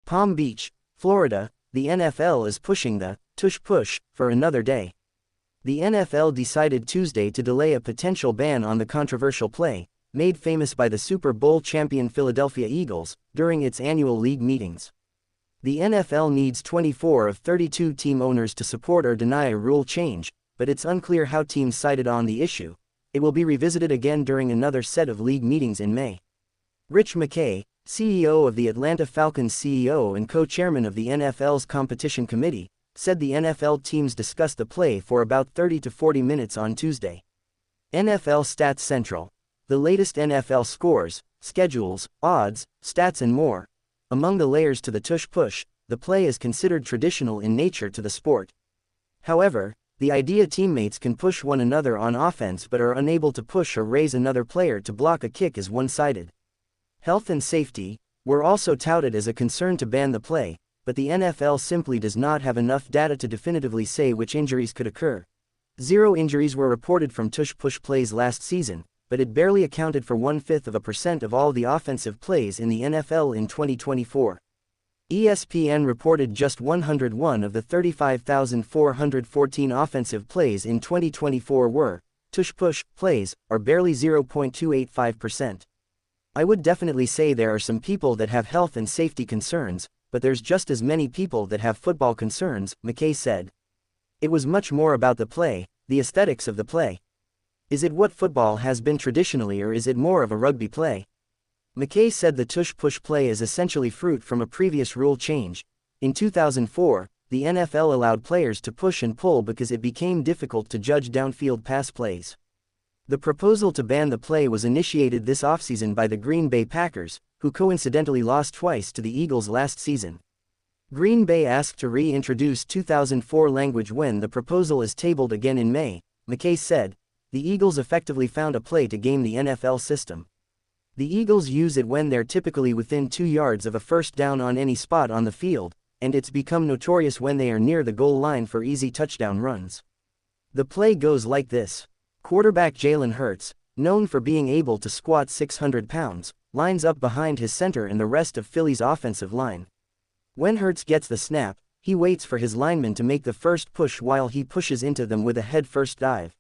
Palm Beach, Florida, the NFL is pushing the tush push for another day. The NFL decided Tuesday to delay a potential ban on the controversial play, made famous by the Super Bowl champion Philadelphia Eagles, during its annual league meetings. The NFL needs 24 of 32 team owners to support or deny a rule change, but it's unclear how teams sided on the issue. It will be revisited again during another set of league meetings in May. Rich McKay, CEO of the Atlanta Falcons CEO and co-chairman of the NFL's competition committee, said the NFL teams discussed the play for about 30 to 40 minutes on Tuesday. NFL Stats Central. The latest NFL scores, schedules, odds, stats and more. Among the layers to the tush push, the play is considered traditional in nature to the sport. However, the idea teammates can push one another on offense but are unable to push or raise another player to block a kick is one-sided. Health and safety were also touted as a concern to ban the play, but the NFL simply does not have enough data to definitively say which injuries could occur. 0 injuries were reported from tush-push plays last season, but it barely accounted for 0.1% of all the offensive plays in the NFL in 2024. ESPN reported just 101 of the 35,414 offensive plays in 2024 were tush-push plays, or barely 0.285%. I would definitely say there are some people that have health and safety concerns, but there's just as many people that have football concerns, McKay said. It was much more about the play, the aesthetics of the play. Is it what football has been traditionally or is it more of a rugby play? McKay said the tush-push play is essentially fruit from a previous rule change. In 2004, the NFL allowed players to push and pull because it became difficult to judge downfield pass plays. The proposal to ban the play was initiated this offseason by the Green Bay Packers, who coincidentally lost twice to the Eagles last season. Green Bay asked to reintroduce 2004 language when the proposal is tabled again in May, McKay said. The Eagles effectively found a play to game the NFL system. The Eagles use it when they're typically within 2 yards of a first down on any spot on the field, and it's become notorious when they are near the goal line for easy touchdown runs. The play goes like this. Quarterback Jalen Hurts, known for being able to squat 600 pounds, lines up behind his center and the rest of Philly's offensive line. When Hurts gets the snap, he waits for his linemen to make the first push while he pushes into them with a head-first dive.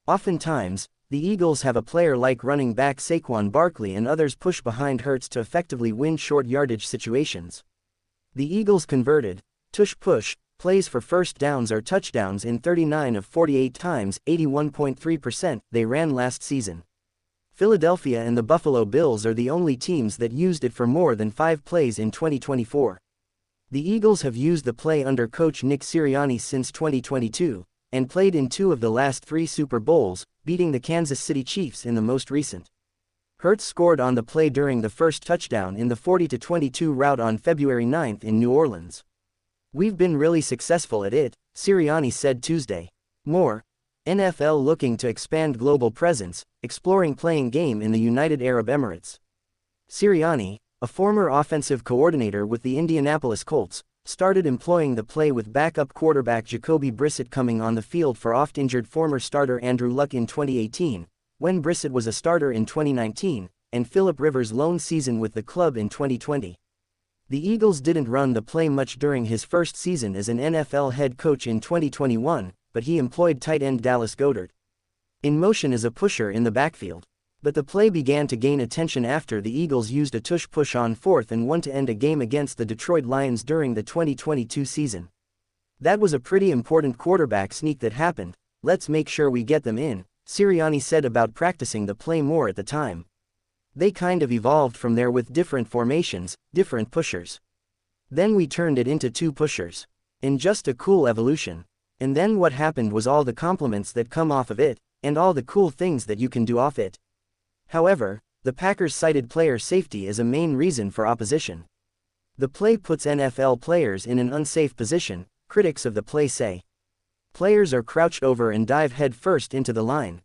Oftentimes, the Eagles have a player like running back Saquon Barkley and others push behind Hurts to effectively win short yardage situations. The Eagles converted tush-push plays for first downs or touchdowns in 39 of 48 times, 81.3%, they ran last season. Philadelphia and the Buffalo Bills are the only teams that used it for more than 5 plays in 2024. The Eagles have used the play under coach Nick Sirianni since 2022, and played in 2 of the last 3 Super Bowls, beating the Kansas City Chiefs in the most recent. Hurts scored on the play during the first touchdown in the 40-22 rout on February 9 in New Orleans. We've been really successful at it, Sirianni said Tuesday. More, NFL looking to expand global presence, exploring playing game in the United Arab Emirates. Sirianni, a former offensive coordinator with the Indianapolis Colts, started employing the play with backup quarterback Jacoby Brissett coming on the field for oft-injured former starter Andrew Luck in 2018, when Brissett was a starter in 2019, and Philip Rivers' lone season with the club in 2020. The Eagles didn't run the play much during his first season as an NFL head coach in 2021, but he employed tight end Dallas Goedert in motion as a pusher in the backfield. But the play began to gain attention after the Eagles used a tush-push on 4th and 1 to end a game against the Detroit Lions during the 2022 season. That was a pretty important quarterback sneak that happened. Let's make sure we get them in, Sirianni said about practicing the play more at the time. They kind of evolved from there with different formations, different pushers. Then we turned it into 2 pushers. And just a cool evolution. And then what happened was all the compliments that come off of it, and all the cool things that you can do off it. However, the Packers cited player safety as a main reason for opposition. The play puts NFL players in an unsafe position, critics of the play say. Players are crouched over and dive head first into the line.